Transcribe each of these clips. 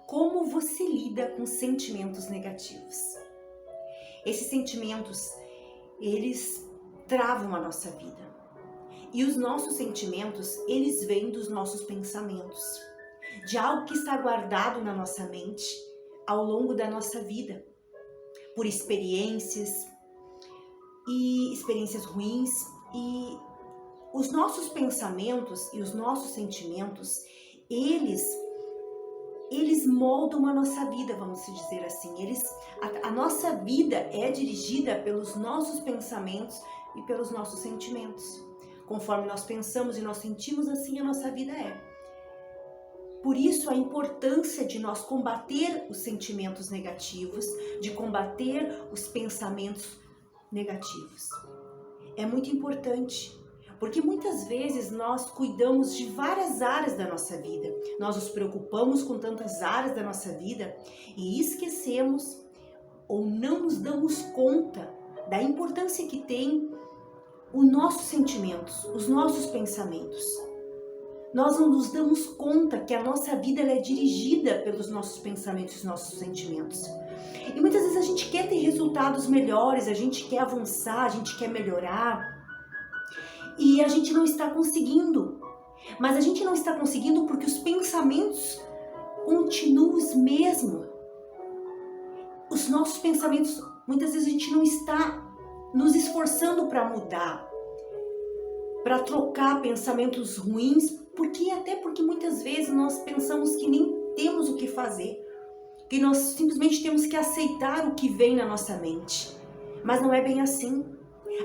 como você lida com sentimentos negativos. Esses sentimentos, eles travam a nossa vida. E os nossos sentimentos, eles vêm dos nossos pensamentos, de algo que está guardado na nossa mente ao longo da nossa vida, por experiências ruins. E os nossos pensamentos e os nossos sentimentos, eles moldam a nossa vida, vamos dizer assim. A nossa vida é dirigida pelos nossos pensamentos e pelos nossos sentimentos. Conforme nós pensamos e nós sentimos, assim a nossa vida é. Por isso a importância de nós combater os sentimentos negativos, de combater os pensamentos negativos. É muito importante, porque muitas vezes nós cuidamos de várias áreas da nossa vida. Nós nos preocupamos com tantas áreas da nossa vida e esquecemos ou não nos damos conta da importância que tem os nossos sentimentos, os nossos pensamentos. Nós não nos damos conta que a nossa vida ela é dirigida pelos nossos pensamentos e os nossos sentimentos. E muitas vezes a gente quer ter resultados melhores, a gente quer avançar, a gente quer melhorar e a gente não está conseguindo. Mas a gente não está conseguindo porque os pensamentos continuam os mesmos. Os nossos pensamentos, muitas vezes a gente não está nos esforçando para mudar, para trocar pensamentos ruins, até porque muitas vezes nós pensamos que nem temos o que fazer, que nós simplesmente temos que aceitar o que vem na nossa mente. Mas não é bem assim.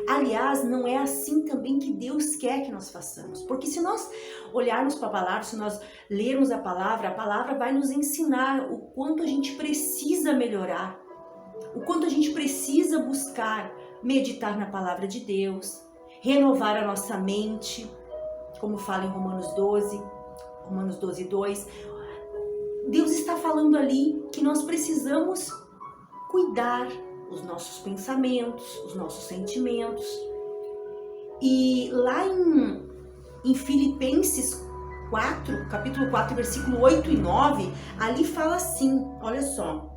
Aliás, não é assim também que Deus quer que nós façamos. Porque se nós olharmos para a palavra, se nós lermos a palavra vai nos ensinar o quanto a gente precisa melhorar, o quanto a gente precisa buscar meditar na palavra de Deus, renovar a nossa mente, como fala em Romanos 12:2. Deus está falando ali que nós precisamos cuidar os nossos pensamentos, os nossos sentimentos. E lá em Filipenses 4, capítulo 4, versículo 8 e 9, ali fala assim, olha só.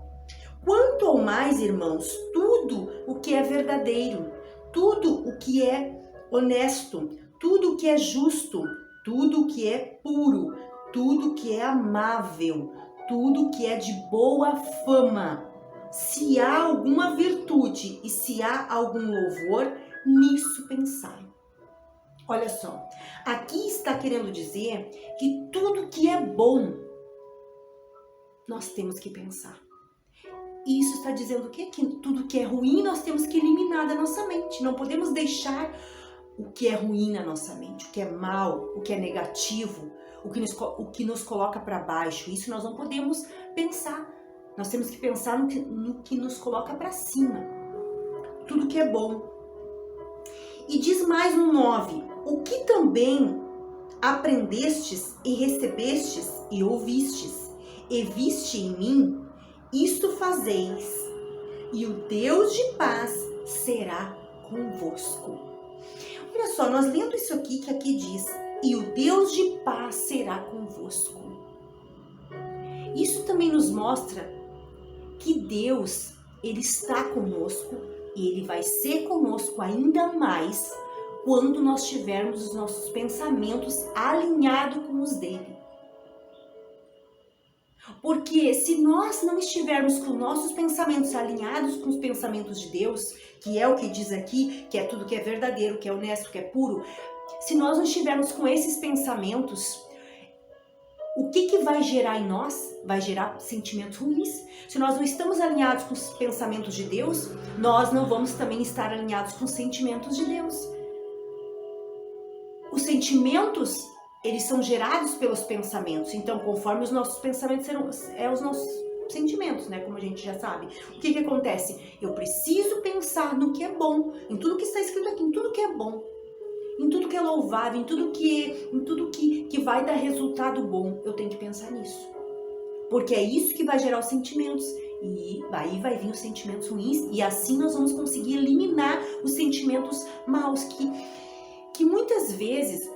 Quanto ao mais, irmãos, tudo o que é verdadeiro, tudo o que é honesto, tudo o que é justo, tudo o que é puro, tudo o que é amável, tudo o que é de boa fama, se há alguma virtude e se há algum louvor, nisso pensai. Olha só, aqui está querendo dizer que tudo que é bom, nós temos que pensar. E isso está dizendo o quê? Que tudo que é ruim nós temos que eliminar da nossa mente. Não podemos deixar o que é ruim na nossa mente, o que é mal, o que é negativo, o que nos coloca para baixo. Isso nós não podemos pensar. Nós temos que pensar no que nos coloca para cima. Tudo que é bom. E diz mais no 9. O que também aprendestes e recebestes e ouvistes e viste em mim, isto fazeis, e o Deus de paz será convosco. Olha só, nós lendo isso aqui, que aqui diz, e o Deus de paz será convosco. Isso também nos mostra que Deus, Ele está conosco e Ele vai ser conosco ainda mais quando nós tivermos os nossos pensamentos alinhados com os dele. Porque se nós não estivermos com nossos pensamentos alinhados com os pensamentos de Deus, que é o que diz aqui, que é tudo que é verdadeiro, que é honesto, que é puro, se nós não estivermos com esses pensamentos, o que vai gerar em nós? Vai gerar sentimentos ruins. Se nós não estamos alinhados com os pensamentos de Deus, nós não vamos também estar alinhados com os sentimentos de Deus. Os sentimentos, eles são gerados pelos pensamentos. Então, conforme os nossos pensamentos serão os nossos sentimentos, né? Como a gente já sabe. O que acontece? Eu preciso pensar no que é bom, em tudo que está escrito aqui, em tudo que é bom, em tudo que é louvável, em tudo que vai dar resultado bom. Eu tenho que pensar nisso. Porque é isso que vai gerar os sentimentos. E aí vai vir os sentimentos ruins. E assim nós vamos conseguir eliminar os sentimentos maus. Que muitas vezes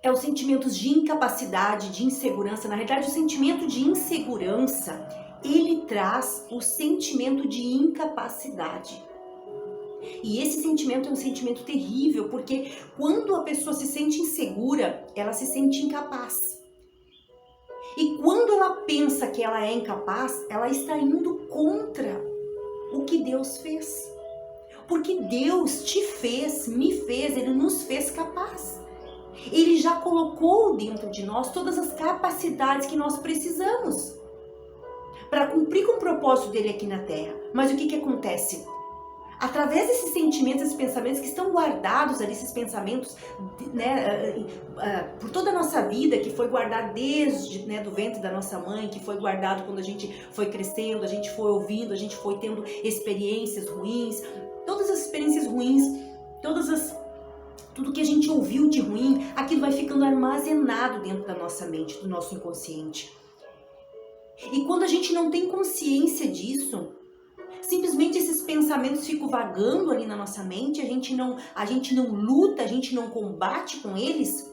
é os sentimentos de incapacidade, de insegurança. Na realidade, o sentimento de insegurança, ele traz o sentimento de incapacidade. E esse sentimento é um sentimento terrível, porque quando a pessoa se sente insegura, ela se sente incapaz. E quando ela pensa que ela é incapaz, ela está indo contra o que Deus fez. Porque Deus te fez, me fez, Ele nos fez capaz. Ele já colocou dentro de nós todas as capacidades que nós precisamos para cumprir com o propósito dele aqui na Terra. Mas o que acontece? Através desses sentimentos, esses pensamentos que estão guardados ali, esses pensamentos, né, por toda a nossa vida, que foi guardado desde, né, do ventre da nossa mãe, que foi guardado quando a gente foi crescendo, a gente foi ouvindo, a gente foi tendo experiências ruins, todas as experiências ruins, tudo que a gente ouviu de ruim, aquilo vai ficando armazenado dentro da nossa mente, do nosso inconsciente. E quando a gente não tem consciência disso, simplesmente esses pensamentos ficam vagando ali na nossa mente, a gente não luta, a gente não combate com eles,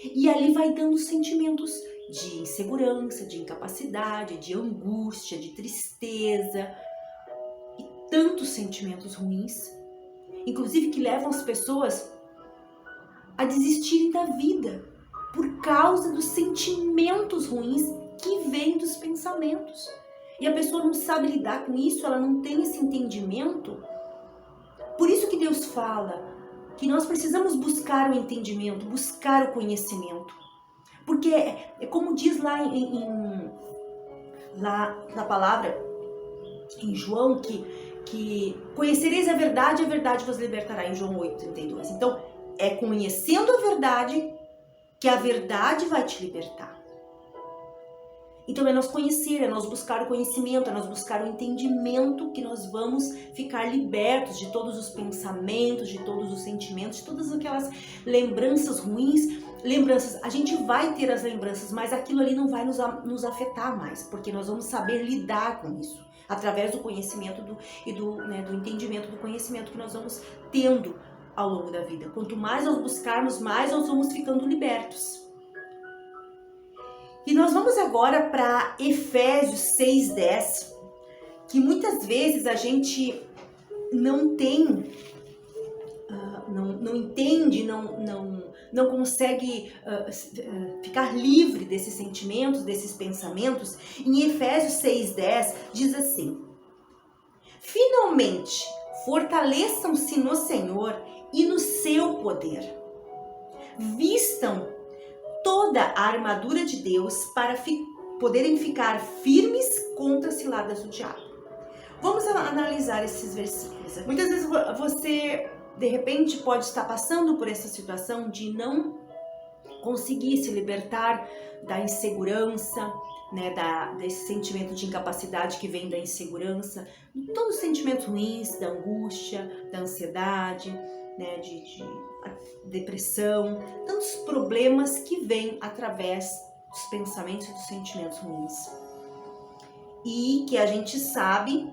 e ali vai dando sentimentos de insegurança, de incapacidade, de angústia, de tristeza, e tantos sentimentos ruins, inclusive que levam as pessoas a desistirem da vida por causa dos sentimentos ruins que vêm dos pensamentos. E a pessoa não sabe lidar com isso, ela não tem esse entendimento. Por isso que Deus fala que nós precisamos buscar o entendimento, buscar o conhecimento. Porque é como diz lá na palavra, em João, que conhecereis a verdade vos libertará, em João 8:32. Então, é conhecendo a verdade que a verdade vai te libertar. Então é nós conhecer, é nós buscar o conhecimento, é nós buscar o entendimento que nós vamos ficar libertos de todos os pensamentos, de todos os sentimentos, de todas aquelas lembranças ruins. Lembranças, a gente vai ter as lembranças, mas aquilo ali não vai nos afetar mais, porque nós vamos saber lidar com isso, através do conhecimento do entendimento do conhecimento que nós vamos tendo ao longo da vida. Quanto mais nós buscarmos, mais nós vamos ficando libertos. E nós vamos agora para Efésios 6:10, que muitas vezes a gente não tem, não entende, não consegue ficar livre desses sentimentos, desses pensamentos. Em Efésios 6:10 diz assim: finalmente, fortaleçam-se no Senhor e no seu poder. Vistam toda a armadura de Deus para poderem ficar firmes contra as ciladas do diabo. Vamos analisar esses versículos. Muitas vezes você, de repente, pode estar passando por essa situação de não conseguir se libertar da insegurança, né, desse sentimento de incapacidade que vem da insegurança, todos os sentimentos ruins, da angústia, da ansiedade, né, de depressão, tantos problemas que vêm através dos pensamentos e dos sentimentos ruins. E que a gente sabe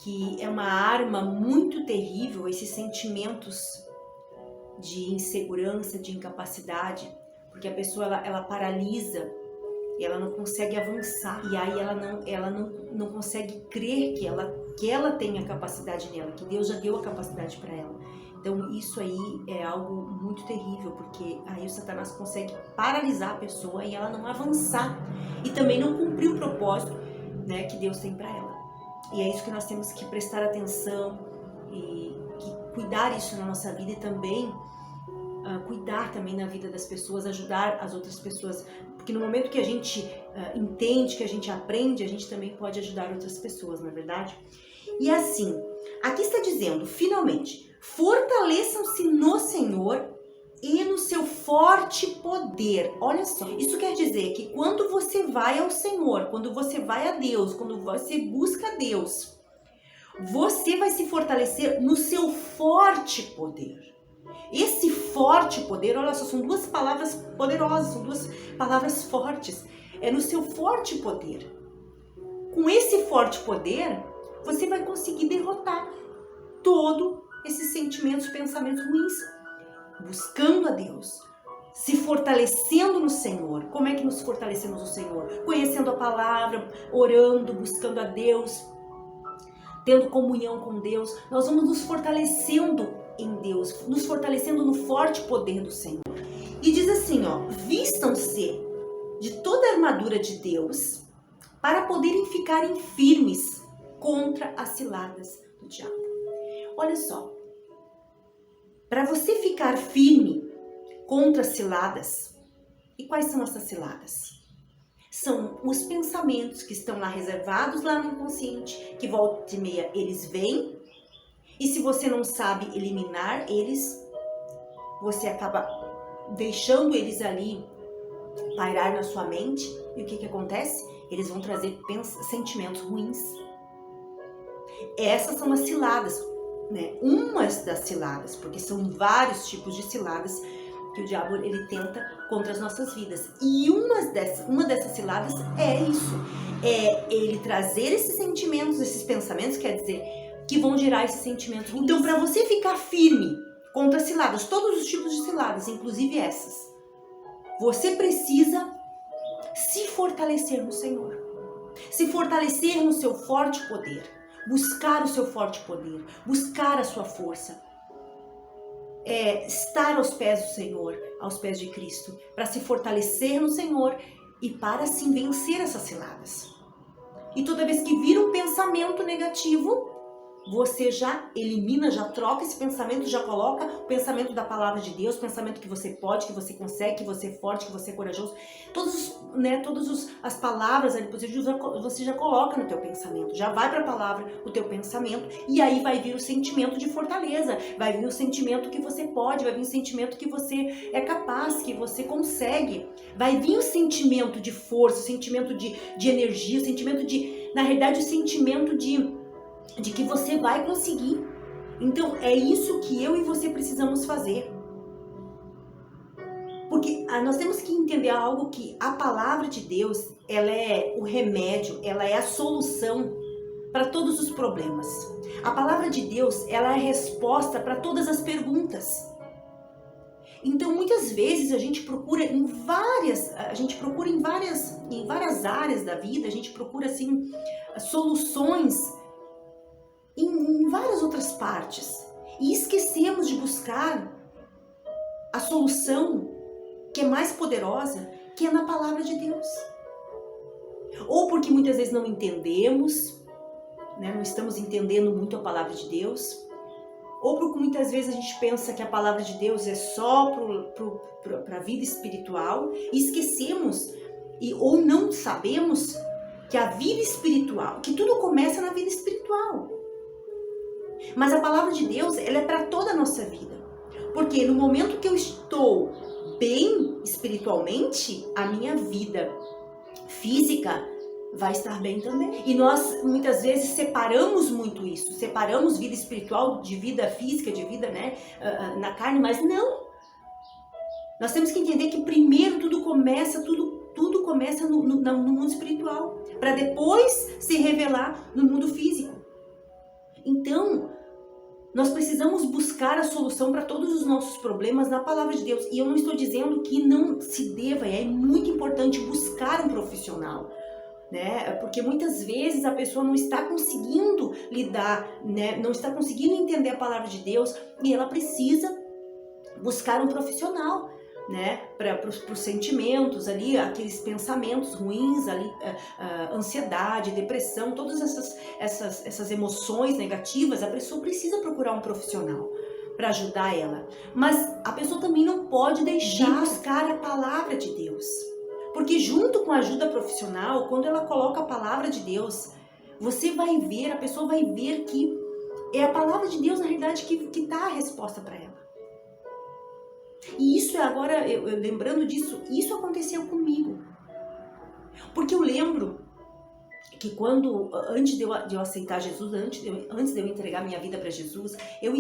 que é uma arma muito terrível, esses sentimentos de insegurança, de incapacidade, porque a pessoa ela paralisa e ela não consegue avançar, e aí ela não consegue crer que ela tem a capacidade nela, que Deus já deu a capacidade para ela. Então isso aí é algo muito terrível, porque aí o Satanás consegue paralisar a pessoa e ela não avançar e também não cumprir o propósito, né, que Deus tem para ela. E é isso que nós temos que prestar atenção e cuidar isso na nossa vida, e também cuidar também na vida das pessoas, ajudar as outras pessoas, porque no momento que a gente entende, que a gente aprende, a gente também pode ajudar outras pessoas, não é verdade? E assim, aqui está dizendo, finalmente, fortaleçam-se no Senhor e no seu forte poder. Olha só, isso quer dizer que quando você vai ao Senhor, quando você vai a Deus, quando você busca Deus, você vai se fortalecer no seu forte poder. Esse forte poder, olha só, são duas palavras poderosas, são duas palavras fortes. É no seu forte poder. Com esse forte poder, você vai conseguir derrotar todos esses sentimentos, pensamentos ruins, buscando a Deus, se fortalecendo no Senhor. Como é que nos fortalecemos no Senhor? Conhecendo a palavra, orando, buscando a Deus, tendo comunhão com Deus. Nós vamos nos fortalecendo em Deus, nos fortalecendo no forte poder do Senhor. E diz assim, ó, vistam-se de toda a armadura de Deus para poderem ficarem firmes contra as ciladas do diabo. Olha só, para você ficar firme contra as ciladas, e quais são essas ciladas? São os pensamentos que estão lá reservados lá no inconsciente, que volta e meia eles vêm, e se você não sabe eliminar eles, você acaba deixando eles ali pairar na sua mente, e o que que acontece? Eles vão trazer sentimentos ruins. Essas são as ciladas, né? Umas das ciladas, porque são vários tipos de ciladas que o diabo ele tenta contra as nossas vidas. E uma dessas ciladas é isso, é ele trazer esses sentimentos, esses pensamentos, quer dizer, que vão gerar esses sentimentos ruins. Então, para você ficar firme contra as ciladas, todos os tipos de ciladas, inclusive essas, você precisa se fortalecer no Senhor, se fortalecer no seu forte poder, buscar o seu forte poder, buscar a sua força, estar aos pés do Senhor, aos pés de Cristo, para se fortalecer no Senhor e para assim vencer essas ciladas. E toda vez que vir um pensamento negativo, você já elimina, já troca esse pensamento, já coloca o pensamento da palavra de Deus, pensamento que você pode, que você consegue, que você é forte, que você é corajoso. Todas as palavras ali positivas você já coloca no teu pensamento, já vai para a palavra o teu pensamento, e aí vai vir o sentimento de fortaleza, vai vir o sentimento que você pode, vai vir o sentimento que você é capaz, que você consegue, vai vir o sentimento de força, o sentimento de energia, o sentimento na realidade, o sentimento de que você vai conseguir. Então é isso que eu e você precisamos fazer, porque nós temos que entender algo, que a palavra de Deus, ela é o remédio, ela é a solução para todos os problemas. A palavra de Deus, ela é a resposta para todas as perguntas. Então muitas vezes a gente procura em várias áreas da vida, a gente procura assim soluções em várias outras partes, e esquecemos de buscar a solução que é mais poderosa, que é na palavra de Deus. Ou porque muitas vezes não entendemos, né? Não estamos entendendo muito a palavra de Deus, ou porque muitas vezes a gente pensa que a palavra de Deus é só para a vida espiritual, e esquecemos ou não sabemos que a vida espiritual, que tudo começa na vida espiritual. Mas a palavra de Deus, ela é para toda a nossa vida. Porque no momento que eu estou bem espiritualmente, a minha vida física vai estar bem também. E nós muitas vezes separamos muito isso. Separamos vida espiritual de vida física, de vida, né, na carne, mas não. Nós temos que entender que primeiro tudo começa no mundo espiritual, para depois se revelar no mundo físico. Então, nós precisamos buscar a solução para todos os nossos problemas na palavra de Deus. E eu não estou dizendo que não se deva, é muito importante buscar um profissional, né? Porque muitas vezes a pessoa não está conseguindo lidar, né? Não está conseguindo entender a palavra de Deus, e ela precisa buscar um profissional, né, para os sentimentos ali, aqueles pensamentos ruins ali, ansiedade, depressão, todas essas emoções negativas. A pessoa precisa procurar um profissional para ajudar ela, mas a pessoa também não pode deixar de buscar a palavra de Deus, porque junto com a ajuda profissional, quando ela coloca a palavra de Deus, você vai ver, a pessoa vai ver que é a palavra de Deus na realidade que dá a resposta para ela. E isso agora, eu lembrando disso, isso aconteceu comigo. Porque eu lembro que antes de eu aceitar Jesus, antes de eu entregar minha vida para Jesus, eu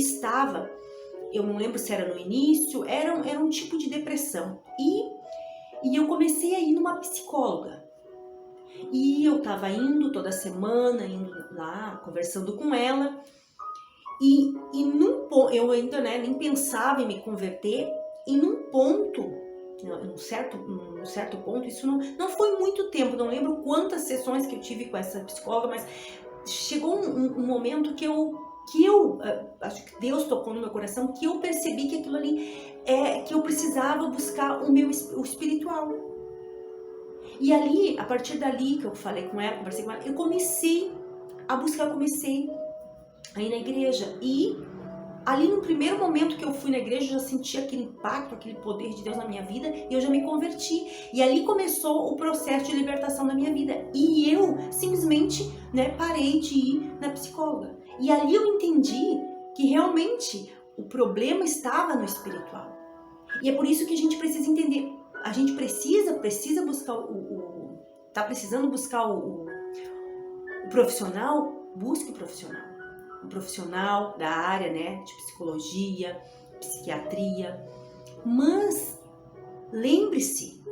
não lembro se era no início, era um tipo de depressão. E eu comecei a ir numa psicóloga. E eu estava indo toda semana, indo lá, conversando com ela. E eu ainda, né, nem pensava em me converter. E num ponto num certo ponto, isso não foi muito tempo, não lembro quantas sessões que eu tive com essa psicóloga, mas chegou um momento que eu acho que Deus tocou no meu coração, que eu percebi que aquilo ali que eu precisava buscar o espiritual. E ali, a partir dali que eu falei com ela, conversei com ela, eu comecei a buscar, comecei a ir na igreja. E ali no primeiro momento que eu fui na igreja, eu já senti aquele impacto, aquele poder de Deus na minha vida, e eu já me converti. E ali começou o processo de libertação da minha vida. E eu simplesmente, parei de ir na psicóloga. E ali eu entendi que realmente o problema estava no espiritual. E é por isso que a gente precisa entender. A gente precisa buscar tá precisando buscar o profissional, busque o profissional. Um profissional da área, de psicologia, psiquiatria. Mas lembre-se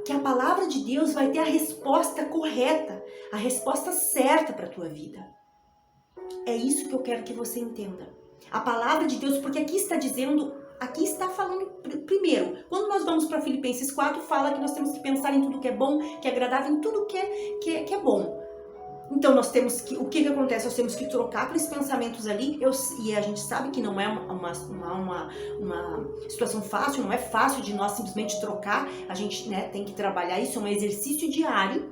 que a palavra de Deus vai ter a resposta correta, a resposta certa para a tua vida. É isso que eu quero que você entenda. A palavra de Deus, porque aqui está falando primeiro. Quando nós vamos para Filipenses 4, fala que nós temos que pensar em tudo que é bom, que é agradável, em tudo que é bom. Então nós temos que, o que acontece? Nós temos que trocar aqueles pensamentos ali, e a gente sabe que não é uma situação fácil, não é fácil de nós simplesmente trocar, a gente tem que trabalhar isso, é um exercício diário.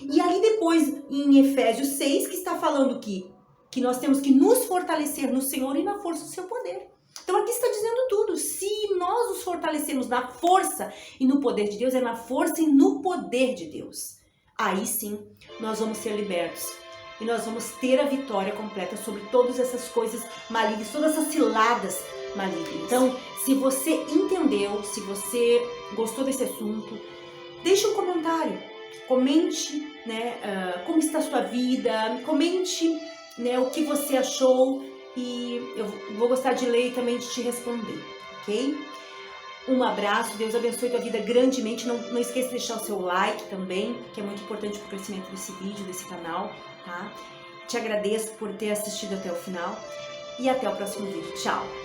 E aí depois, em Efésios 6, que está falando que nós temos que nos fortalecer no Senhor e na força do seu poder. Então aqui está dizendo tudo, se nós nos fortalecemos na força e no poder de Deus, é na força e no poder de Deus. Aí sim, nós vamos ser libertos e nós vamos ter a vitória completa sobre todas essas coisas malignas, todas essas ciladas malignas. Então, se você entendeu, se você gostou desse assunto, deixe um comentário, comente, como está a sua vida, comente, o que você achou e eu vou gostar de ler e também de te responder, ok? Um abraço, Deus abençoe tua vida grandemente. Não esqueça de deixar o seu like também, que é muito importante para o crescimento desse vídeo, desse canal, tá? Te agradeço por ter assistido até o final e até o próximo vídeo. Tchau!